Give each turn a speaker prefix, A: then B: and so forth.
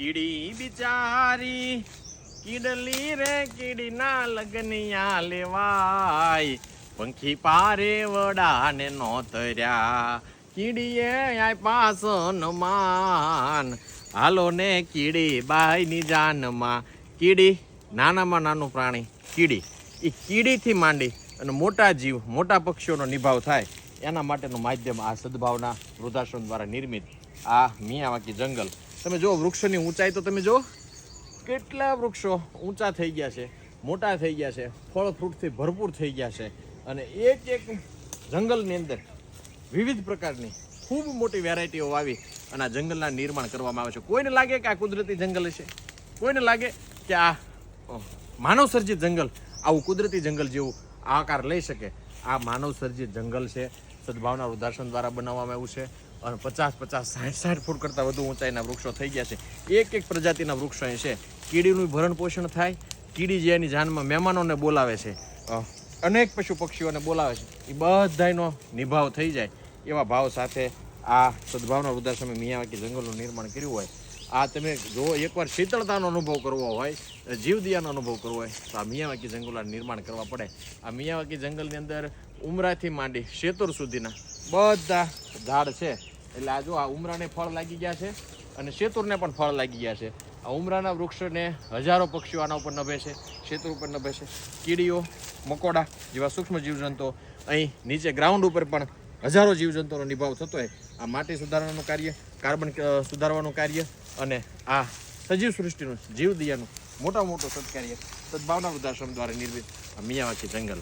A: કીડી બિચારી કીડલી રે કીડીના લગનિયા લેવાય, પંખી પારે વડાને નોતર્યા, કીડીએ આપ્યા સન્માન. હાલો ને કીડી બાઈની જાનમાં. કીડી નાનામાં નાનું પ્રાણી કીડી, એ કીડીથી માંડી અને મોટા જીવ મોટા પક્ષીઓનો નિભાવ થાય એના માટેનું માધ્યમ આ સદભાવના વૃદ્ધાશ્રમ દ્વારા નિર્મિત આ મિયાવાકી જંગલ. તમે જુઓ વૃક્ષોની ઊંચાઈ તો તમે જુઓ કેટલા વૃક્ષો ઊંચા થઈ ગયા છે, મોટા થઈ ગયા છે, ફળ ફ્રૂટથી ભરપૂર થઈ ગયા છે. અને એક એક જંગલની અંદર વિવિધ પ્રકારની ખૂબ મોટી વેરાયટીઓ વાવી અને આ જંગલના નિર્માણ કરવામાં આવે છે. કોઈને લાગે કે આ કુદરતી જંગલ છે, કોઈને લાગે કે આ માનવ સર્જિત જંગલ આવું કુદરતી જંગલ જેવું આકાર લઈ શકે. આ માનવ સર્જિત જંગલ છે, સદભાવના વૃદ્ધાશ્રમ દ્વારા બનાવવામાં આવ્યું છે. અને 50-50, 60-60 ફૂટ કરતાં વધુ ઊંચાઈના વૃક્ષો થઈ ગયા છે. એક એક પ્રજાતિના વૃક્ષો અહીં છે. કીડીનું ભરણ પોષણ થાય. કીડી જે એની જાનમાં મહેમાનોને બોલાવે છે, અનેક પશુ પક્ષીઓને બોલાવે છે, એ બધાનો નિભાવ થઈ જાય એવા ભાવ સાથે આ સદભાવના વૃદ્ધાશ્રમે મિયાવાકી જંગલનું નિર્માણ કર્યું હોય. આ તમે જો એકવાર શીતળતાનો અનુભવ કરવો હોય, જીવદયાનો અનુભવ કરવો હોય તો આ મિયાવાકી જંગલોનું નિર્માણ કરવા પડે. આ મિયાવાકી જંગલની અંદર ઉમરાથી માંડી શેતુર સુધીના બધા ઝાડ છે. એટલે આ જો આ ઉમરાને ફળ લાગી ગયા છે અને શેતુરને પણ ફળ લાગી ગયા છે. આ ઉમરાના વૃક્ષને હજારો પક્ષીઓ આના ઉપર નભે છે, શેતુર ઉપર નભે છે. કીડીઓ, મકોડા જેવા સૂક્ષ્મ જીવજંતુઓ, અહીં નીચે ગ્રાઉન્ડ ઉપર પણ હજારો જીવજંતુઓનો નિભાવ થતો હોય. આ માટી સુધારવાનું કાર્ય, કાર્બન સુધારવાનું કાર્ય અને આ સજીવ સૃષ્ટિનું જીવદયાનું મોટા મોટું સત્કાર્ય સદભાવના વૃદ્ધાશ્રમ દ્વારા નિર્મિત આ મિયાવાકી જંગલ.